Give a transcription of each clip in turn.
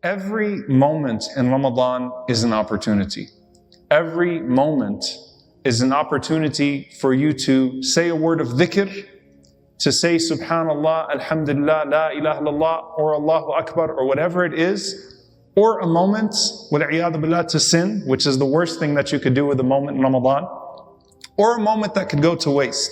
Every moment in Ramadan is an opportunity. Every moment is an opportunity for you to say a word of dhikr, to say Subhanallah, Alhamdulillah, La ilaha illallah, or Allahu Akbar, or whatever it is, or a moment, wal'iyadu billah, to sin, which is the worst thing that you could do with a moment in Ramadan, or a moment that could go to waste.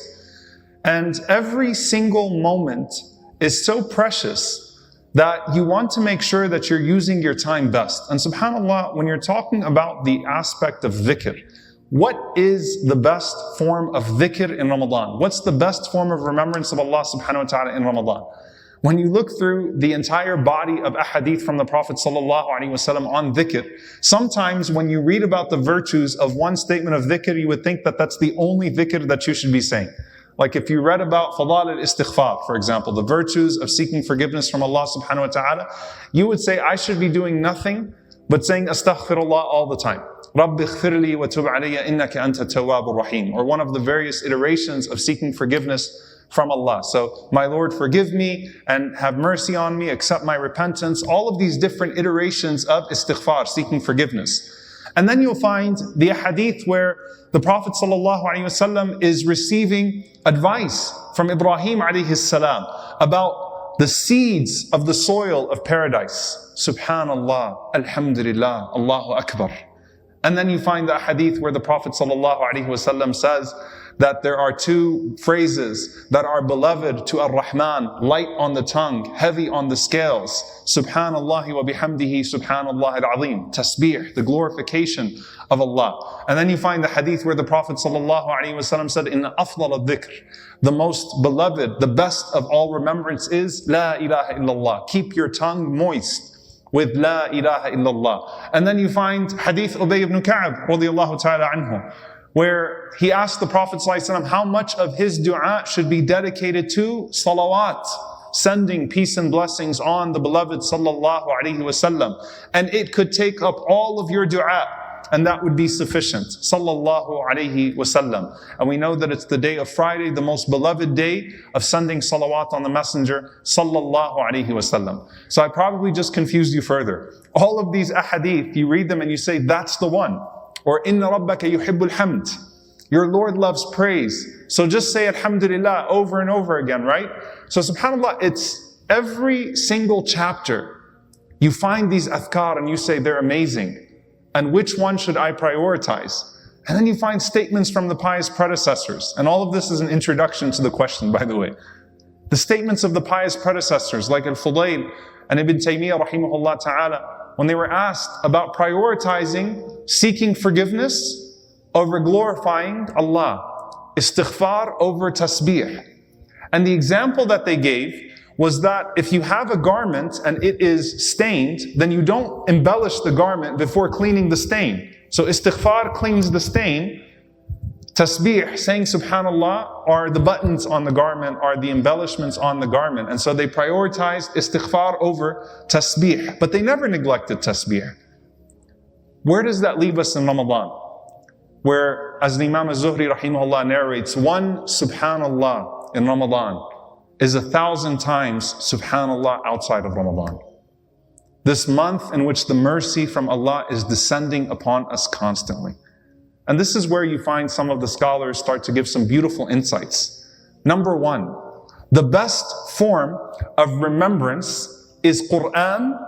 And every single moment is so precious that you want to make sure that you're using your time best. And subhanAllah, when you're talking about the aspect of dhikr, what is the best form of dhikr in Ramadan? What's the best form of remembrance of Allah subhanahu wa ta'ala in Ramadan? When you look through the entire body of ahadith from the Prophet sallallahu alaihi wasallam on dhikr, sometimes when you read about the virtues of one statement of dhikr, you would think that that's the only dhikr that you should be saying. Like if you read about fadal al-istighfar, for example, the virtues of seeking forgiveness from Allah subhanahu wa ta'ala, you would say, I should be doing nothing but saying astaghfirullah all the time. Rabbi ighfirli wa tub alayya innaka anta tawwabur rahim. Or one of the various iterations of seeking forgiveness from Allah. So, my Lord, forgive me and have mercy on me, accept my repentance. All of these different iterations of istighfar, seeking forgiveness. And then you'll find the hadith where the Prophet ﷺ is receiving advice from Ibrahim alayhi salam about the seeds of the soil of paradise. Subhanallah, Alhamdulillah, Allahu Akbar. And then you find the hadith where the Prophet ﷺ says that there are two phrases that are beloved to Ar-Rahman, light on the tongue, heavy on the scales. Subhanallah wa bihamdihi, Subhanallah al-Azim. Tasbih, the glorification of Allah. And then you find the hadith where the Prophet ﷺ said, in afdal al-dhikr, the most beloved, the best of all remembrance is La ilaha illallah. Keep your tongue moist with La ilaha illallah. And then you find hadith Ubay ibn Ka'b radiyallahu ta'ala anhu, where he asked the Prophet ﷺ how much of his dua should be dedicated to salawat, sending peace and blessings on the beloved sallallahu alaihi wasallam. And it could take up all of your dua, and that would be sufficient. Sallallahu alaihi wasallam. And we know that it's the day of Friday, the most beloved day of sending salawat on the Messenger sallallahu alaihi wasallam. So I probably just confused you further. All of these ahadith, you read them and you say, that's the one. Or inna rabbaka yuhibbul hamd. Your Lord loves praise. So just say alhamdulillah over and over again, right? So subhanAllah, it's every single chapter. You find these adhkar and you say they're amazing. And which one should I prioritize? And then you find statements from the pious predecessors. And all of this is an introduction to the question, by the way. The statements of the pious predecessors like Al-Fudail and Ibn Taymiyyah rahimahullah ta'ala, when they were asked about prioritizing seeking forgiveness over glorifying Allah, istighfar over tasbih. And the example that they gave was that if you have a garment and it is stained, then you don't embellish the garment before cleaning the stain. So istighfar cleans the stain. Tasbih, saying subhanallah, are the buttons on the garment, are the embellishments on the garment. And so they prioritized istighfar over tasbih. But they never neglected tasbih. Where does that leave us in Ramadan? Where, as the Imam al-Zuhri rahimahullah narrates, one subhanallah in Ramadan is 1,000 times subhanallah outside of Ramadan. This month in which the mercy from Allah is descending upon us constantly. And this is where you find some of the scholars start to give some beautiful insights. Number one, the best form of remembrance is Quran,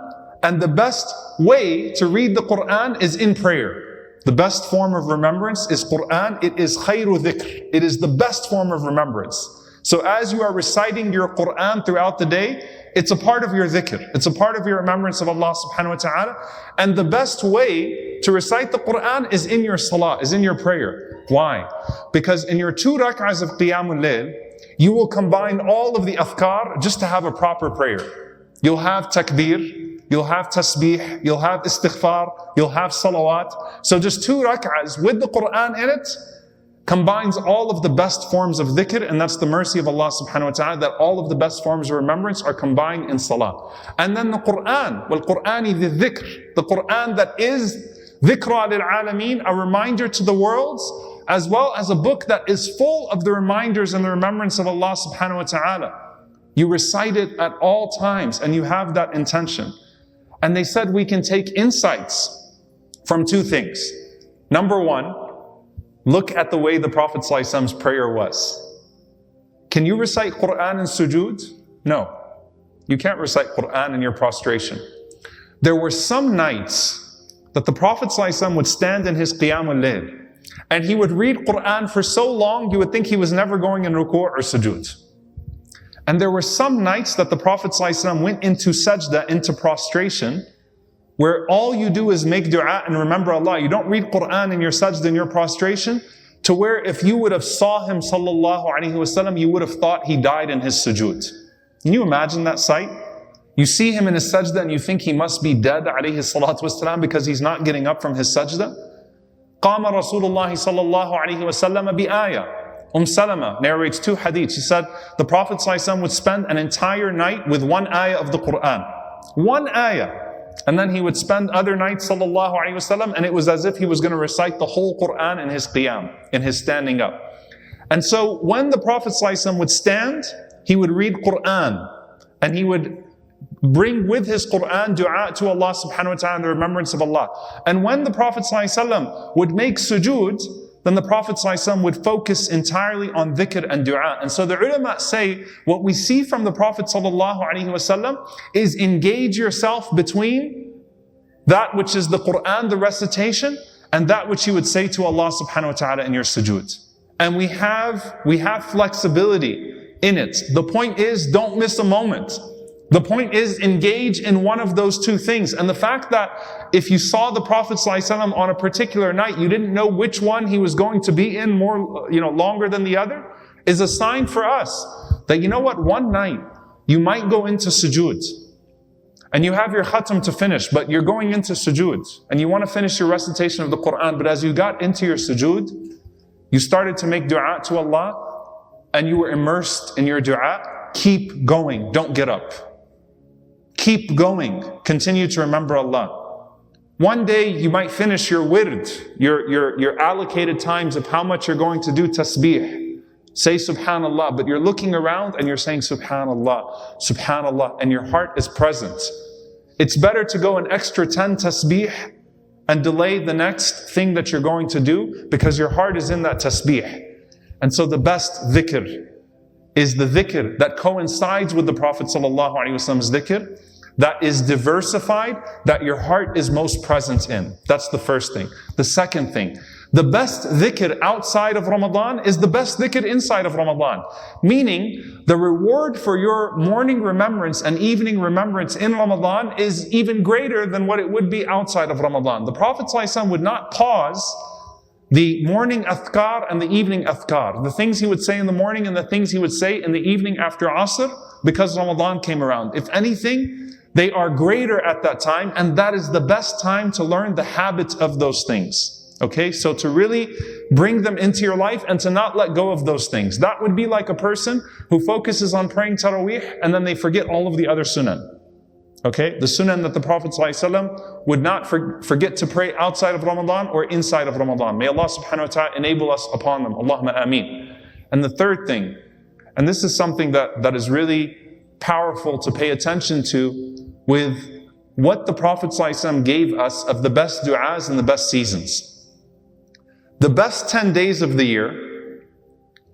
and the best way to read the Quran is in prayer. The best form of remembrance is Quran. It is khayru dhikr. It is the best form of remembrance. So as you are reciting your Quran throughout the day, it's a part of your dhikr. It's a part of your remembrance of Allah subhanahu wa ta'ala. And the best way to recite the Quran is in your salah, is in your prayer. Why? Because in your 2 rak'ahs of Qiyamul Layl, you will combine all of the adhkar just to have a proper prayer. You'll have takbir, you'll have tasbih, you'll have istighfar, you'll have salawat. So just 2 rak'ahs with the Quran in it combines all of the best forms of dhikr, and that's the mercy of Allah subhanahu wa ta'ala, that all of the best forms of remembrance are combined in salah. And then the Quran, وَالْقُرْآنِ ذِي الذِّكْرِ, the Quran that is dhikra lil alameen, a reminder to the worlds, as well as a book that is full of the reminders and the remembrance of Allah subhanahu wa ta'ala. You recite it at all times and you have that intention. And they said we can take insights from two things. Number one, look at the way the Prophet ﷺ's prayer was. Can you recite Quran in sujood? No. You can't recite Quran in your prostration. There were some nights that the Prophet ﷺ would stand in his Qiyamul Layl and he would read Quran for so long you would think he was never going in ruku' or sujood. And there were some nights that the Prophet ﷺ went into sajda, into prostration, where all you do is make dua and remember Allah. You don't read Quran in your sajda, in your prostration, to where if you would have saw him sallallahu alaihi wasallam, you would have thought he died in his sujood. Can you imagine that sight? You see him in his sajda and you think he must be dead alayhi salatu wasalam because he's not getting up from his sajda. قام رسول الله صلى الله عليه وسلم بآية. Salama narrates two hadiths. She said the Prophet ﷺ would spend an entire night with one ayah of the Quran. One ayah. And then he would spend other nights sallallahu alaihi wasallam, and it was as if he was going to recite the whole Quran in his qiyam, in his standing up. And so when the Prophet ﷺ would stand, he would read Quran, and he would bring with his Quran dua to Allah subhanahu wa ta'ala, the remembrance of Allah. And when the Prophet ﷺ would make sujood, then the Prophet ﷺ would focus entirely on dhikr and dua. And so the ulama say, what we see from the Prophet ﷺ is engage yourself between that which is the Quran, the recitation, and that which you would say to Allah subhanahu wa ta'ala in your sujood. And we have flexibility in it. The point is, don't miss a moment. The point is, engage in one of those two things. And the fact that if you saw the Prophet ﷺ on a particular night, you didn't know which one he was going to be in more, longer than the other, is a sign for us that, one night you might go into sujood and you have your khatam to finish, but you're going into sujood and you want to finish your recitation of the Quran. But as you got into your sujood, you started to make dua to Allah and you were immersed in your dua. Keep going. Don't get up. Keep going. Continue to remember Allah. One day you might finish your wird, your allocated times of how much you're going to do tasbih. Say subhanallah, but you're looking around and you're saying subhanallah, subhanallah, and your heart is present. It's better to go an extra 10 tasbih and delay the next thing that you're going to do because your heart is in that tasbih. And so the best dhikr is the dhikr that coincides with the Prophet ﷺ's dhikr, that is diversified, that your heart is most present in. That's the first thing. The second thing, the best dhikr outside of Ramadan is the best dhikr inside of Ramadan. Meaning, the reward for your morning remembrance and evening remembrance in Ramadan is even greater than what it would be outside of Ramadan. The Prophet ﷺ would not pause the morning adhkar and the evening adhkar. The things he would say in the morning and the things he would say in the evening after Asr, because Ramadan came around. If anything, they are greater at that time, and that is the best time to learn the habit of those things. Okay, so to really bring them into your life and to not let go of those things. That would be like a person who focuses on praying Taraweeh and then they forget all of the other sunan. Okay, the sunan that the Prophet ﷺ would not forget to pray outside of Ramadan or inside of Ramadan. May Allah subhanahu wa ta'ala enable us upon them. Allahumma ameen. And the third thing, and this is something that is really powerful to pay attention to with what the Prophet ﷺ gave us of the best du'as and the best seasons. The best 10 days of the year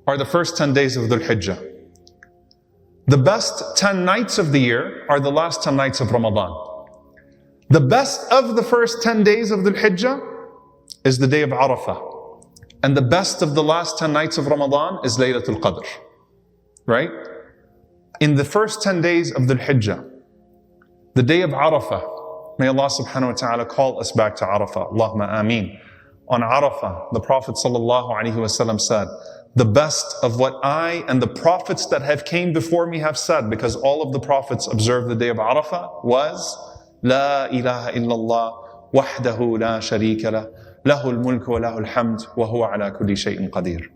are the first 10 days of Dhul Hijjah. The best 10 nights of the year are the last 10 nights of Ramadan. The best of the first 10 days of Dhul Hijjah is the day of Arafah. And the best of the last 10 nights of Ramadan is Laylatul Qadr. Right? In the first 10 days of Dhul Hijjah, the day of Arafah, may Allah subhanahu wa ta'ala call us back to Arafah. Allahumma ameen. On Arafah, the Prophet sallallahu alaihi wasallam said, the best of what I and the prophets that have came before me have said, because all of the prophets observed the day of Arafah, was La ilaha illallah wahdahu la sharika lah lahul mulku wa lahul hamd wa huwa ala kulli shay'in qadir.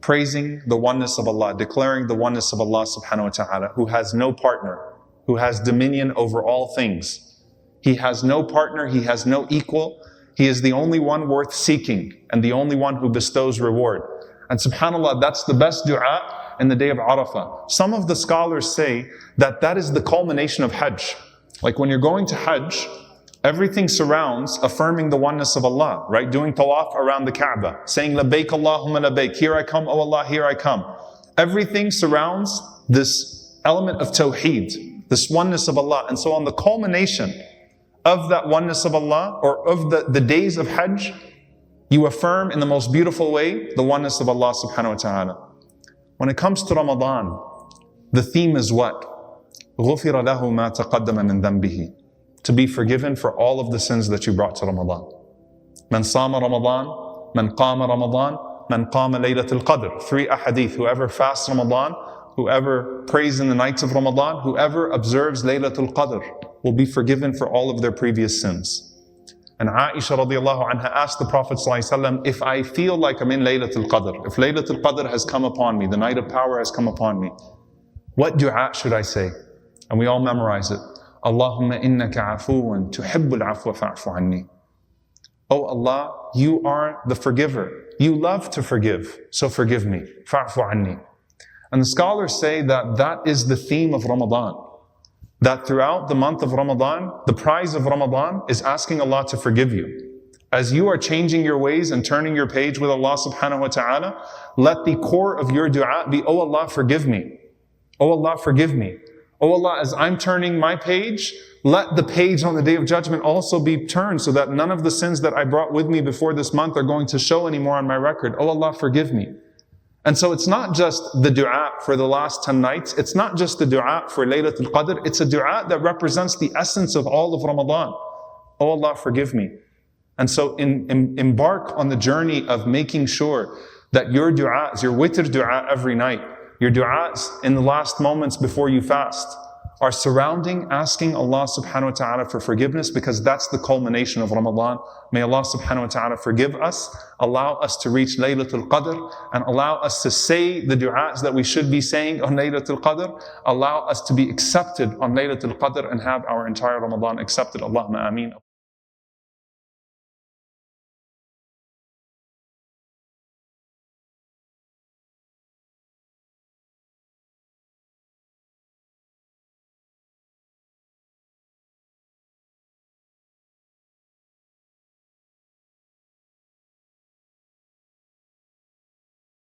Praising the oneness of Allah, declaring the oneness of Allah subhanahu wa ta'ala, who has no partner, who has dominion over all things. He has no partner, He has no equal. He is the only one worth seeking and the only one who bestows reward. And subhanAllah, that's the best dua in the day of Arafah. Some of the scholars say that that is the culmination of Hajj. Like when you're going to Hajj, everything surrounds affirming the oneness of Allah, right? Doing tawaf around the Kaaba, saying labbaik Allahumma labbaik, here I come, oh Allah, here I come. Everything surrounds this element of tawheed, this oneness of Allah. And so on the culmination of that oneness of Allah, or of the days of Hajj, you affirm in the most beautiful way the oneness of Allah subhanahu wa ta'ala. When it comes to Ramadan, the theme is what? غُفِرَ لَهُ مَا تَقَدَّمَ مِنْ ذَنْبِهِ, to be forgiven for all of the sins that you brought to Ramadan. مَنْ صَامَ رَمَضَانَ مَنْ قَامَ رَمَضَانَ مَنْ قَامَ Laylatul Qadr. 3 ahadith. Whoever fasts Ramadan, whoever prays in the nights of Ramadan, whoever observes Laylatul Qadr will be forgiven for all of their previous sins. And Aisha radiallahu anha asked the Prophet ﷺ, if I feel like I'm in Laylatul Qadr, if Laylatul Qadr has come upon me, the night of power has come upon me, what dua should I say? And we all memorize it. Allahumma innaka afuwan tuhibbul afwa fa'fu anni. Oh Allah, you are the forgiver. You love to forgive, so forgive me. Fa'fu anni. And the scholars say that that is the theme of Ramadan. That throughout the month of Ramadan, the prize of Ramadan is asking Allah to forgive you. As you are changing your ways and turning your page with Allah subhanahu wa ta'ala, let the core of your dua be, oh Allah, forgive me. Oh Allah, forgive me. Oh Allah, as I'm turning my page, let the page on the Day of Judgment also be turned so that none of the sins that I brought with me before this month are going to show anymore on my record. Oh Allah, forgive me. And so it's not just the dua for the last 10 nights. It's not just the dua for Laylatul Qadr. It's a dua that represents the essence of all of Ramadan. Oh Allah, forgive me. And so embark on the journey of making sure that your du'as, your witr dua every night, your du'as in the last moments before you fast, are surrounding asking Allah subhanahu wa ta'ala for forgiveness, because that's the culmination of Ramadan. May Allah subhanahu wa ta'ala forgive us, allow us to reach Laylatul Qadr, and allow us to say the du'as that we should be saying on Laylatul Qadr, allow us to be accepted on Laylatul Qadr and have our entire Ramadan accepted. Allahumma ameen.